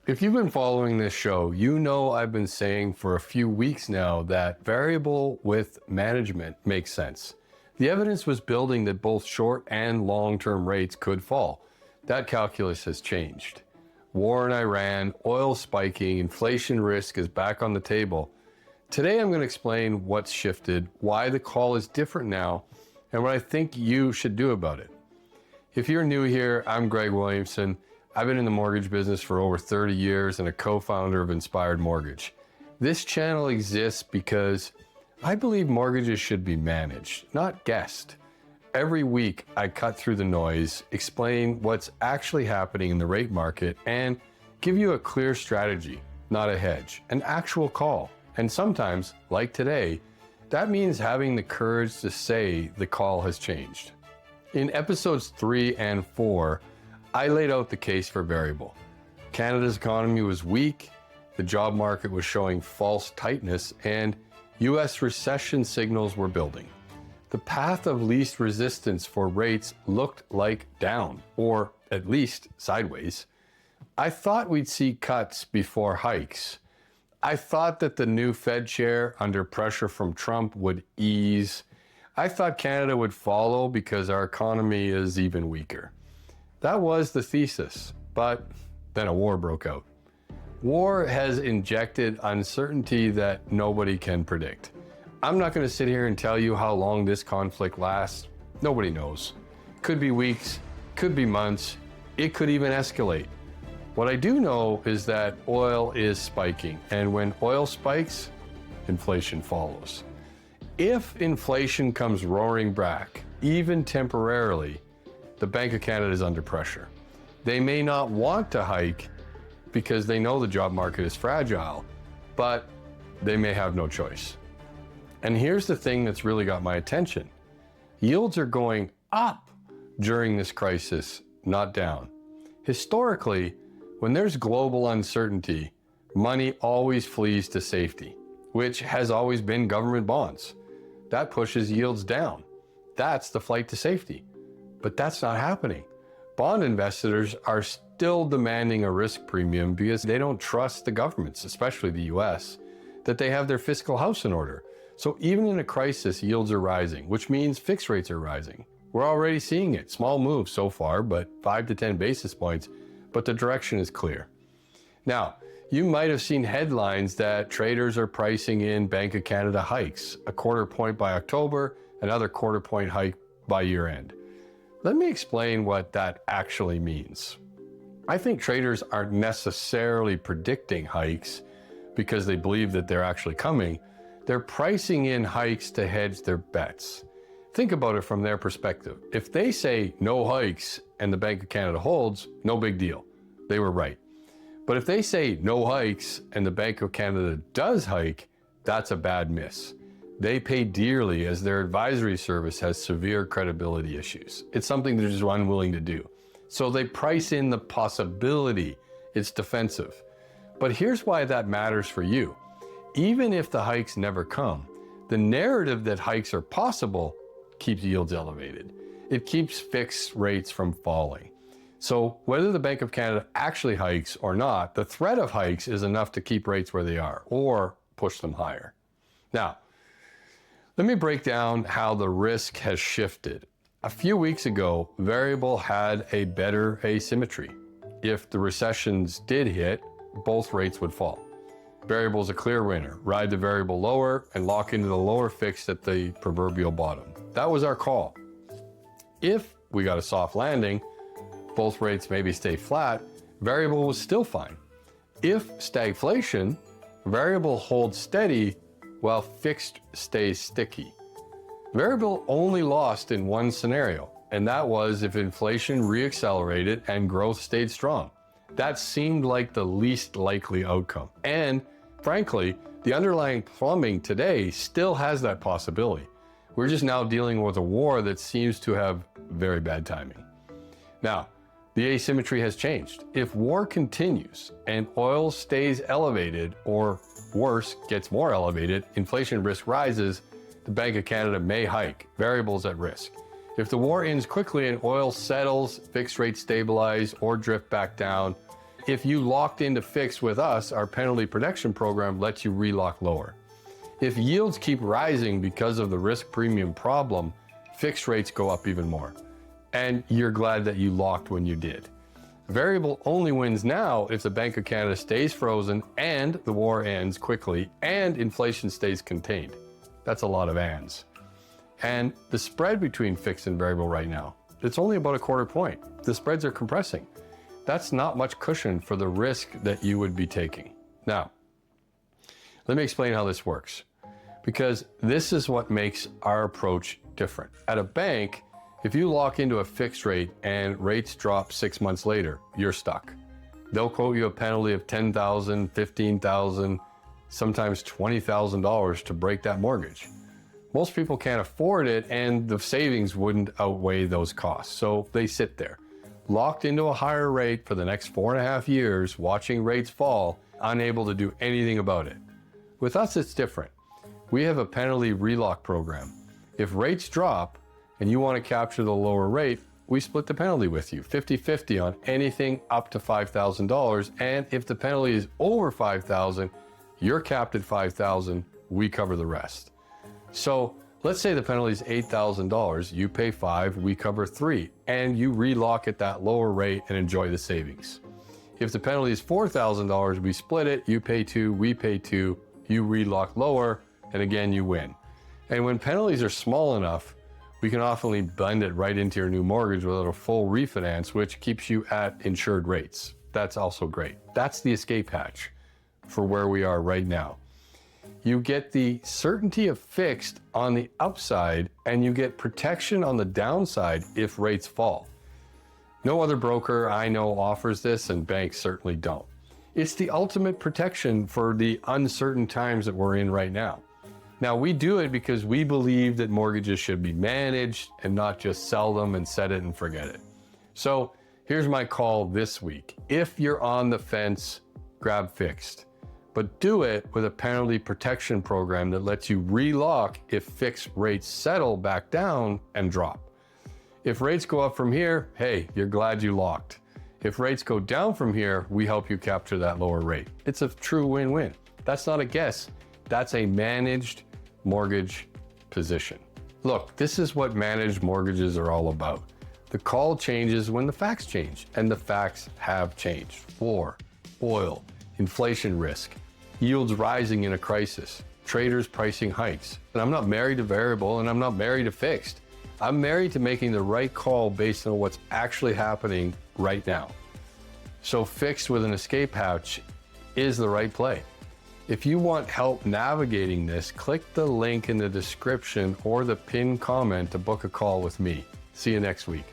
If you've been following this show, you know I've been saying for a few weeks now that variable with management makes sense. The evidence was building that both short and long-term rates could fall. That calculus has changed. War in Iran, oil spiking, inflation risk is back on the table. Today I'm going to explain what's shifted, why the call is different now, and what I think you should do about it. If you're new here, I'm Greg Williamson. I've been in the mortgage business for over 30 years and a co-founder of Inspired Mortgage. This channel exists because I believe mortgages should be managed, not guessed. Every week, I cut through the noise, explain what's actually happening in the rate market, and give you a clear strategy, not a hedge, an actual call. And sometimes, like today, that means having the courage to say the call has changed. In episodes 3 and 4, I laid out the case for variable. Canada's economy was weak, the job market was showing false tightness, and US recession signals were building. The path of least resistance for rates looked like down, or at least sideways. I thought we'd see cuts before hikes. I thought that the new Fed chair, under pressure from Trump, would ease. I thought Canada would follow because our economy is even weaker. That was the thesis, but then a war broke out. War has injected uncertainty that nobody can predict. I'm not going to sit here and tell you how long this conflict lasts. Nobody knows. Could be weeks, could be months, it could even escalate. What I do know is that oil is spiking, and when oil spikes, inflation follows. If inflation comes roaring back, even temporarily, the Bank of Canada is under pressure. They may not want to hike because they know the job market is fragile, but they may have no choice. And here's the thing that's really got my attention. Yields are going up during this crisis, not down. Historically, when there's global uncertainty, money always flees to safety, which has always been government bonds. That pushes yields down. That's the flight to safety. But that's not happening. Bond investors are still demanding a risk premium because they don't trust the governments, especially the US, that they have their fiscal house in order. So even in a crisis, yields are rising, which means fixed rates are rising. We're already seeing it. Small moves so far, but 5 to 10 basis points, but the direction is clear. Now, you might have seen headlines that traders are pricing in Bank of Canada hikes, a quarter point by October, another quarter point hike by year end. Let me explain what that actually means. I think traders aren't necessarily predicting hikes because they believe that they're actually coming. They're pricing in hikes to hedge their bets. Think about it from their perspective. If they say no hikes and the Bank of Canada holds, no big deal. They were right. But if they say no hikes and the Bank of Canada does hike, that's a bad miss. They pay dearly as their advisory service has severe credibility issues. It's something they're just unwilling to do. So they price in the possibility. It's defensive. But here's why that matters for you. Even if the hikes never come, the narrative that hikes are possible keeps yields elevated. It keeps fixed rates from falling. So whether the Bank of Canada actually hikes or not, the threat of hikes is enough to keep rates where they are or push them higher. Now, let me break down how the risk has shifted. A few weeks ago, variable had a better asymmetry. If the recessions did hit, both rates would fall. Variable is a clear winner. Ride the variable lower and lock into the lower fixed at the proverbial bottom. That was our call. If we got a soft landing, both rates maybe stay flat, variable was still fine. If stagflation, variable holds steady while fixed stays sticky. Variable only lost in one scenario, and that was if inflation reaccelerated and growth stayed strong. That seemed like the least likely outcome. And frankly, the underlying plumbing today still has that possibility. We're just now dealing with a war that seems to have very bad timing. Now, the asymmetry has changed. If war continues and oil stays elevated, or worse, gets more elevated, inflation risk rises, the Bank of Canada may hike, variables at risk. If the war ends quickly and oil settles, fixed rates stabilize or drift back down, if you locked into fixed with us, our penalty protection program lets you relock lower. If yields keep rising because of the risk premium problem, fixed rates go up even more. And you're glad that you locked when you did. Variable only wins now if the Bank of Canada stays frozen and the war ends quickly and inflation stays contained. That's a lot of ands. And the spread between fixed and variable right now, it's only about a quarter point. The spreads are compressing. That's not much cushion for the risk that you would be taking. Now, let me explain how this works, because this is what makes our approach different. At a bank, if you lock into a fixed rate and rates drop 6 months later, you're stuck. They'll quote you a penalty of $10,000, $15,000, sometimes $20,000 to break that mortgage. Most people can't afford it, and the savings wouldn't outweigh those costs. So they sit there, locked into a higher rate for the next 4.5 years, watching rates fall, unable to do anything about it. With us, it's different. We have a penalty relock program. If rates drop and you want to capture the lower rate, we split the penalty with you, 50-50 on anything up to $5,000. And if the penalty is over $5,000, you're capped at $5,000, we cover the rest. So let's say the penalty is $8,000, you pay $5,000, we cover $3,000, and you relock at that lower rate and enjoy the savings. If the penalty is $4,000, we split it, you pay $2,000, we pay $2,000, you relock lower, and again, you win. And when penalties are small enough, we can often blend it right into your new mortgage without a full refinance, which keeps you at insured rates. That's also great. That's the escape hatch for where we are right now. You get the certainty of fixed on the upside, and you get protection on the downside if rates fall. No other broker I know offers this, and banks certainly don't. It's the ultimate protection for the uncertain times that we're in right now. Now, we do it because we believe that mortgages should be managed and not just sell them and set it and forget it. So here's my call this week. If you're on the fence, grab fixed, but do it with a penalty protection program that lets you relock if fixed rates settle back down and drop. If rates go up from here, hey, you're glad you locked. If rates go down from here, we help you capture that lower rate. It's a true win-win. That's not a guess. That's a managed mortgage position. Look, this is what managed mortgages are all about. The call changes when the facts change, and the facts have changed. War, oil, inflation risk, yields rising in a crisis, traders pricing hikes. And I'm not married to variable, and I'm not married to fixed. I'm married to making the right call based on what's actually happening right now. So fixed with an escape hatch is the right play. If you want help navigating this, click the link in the description or the pinned comment to book a call with me. See you next week.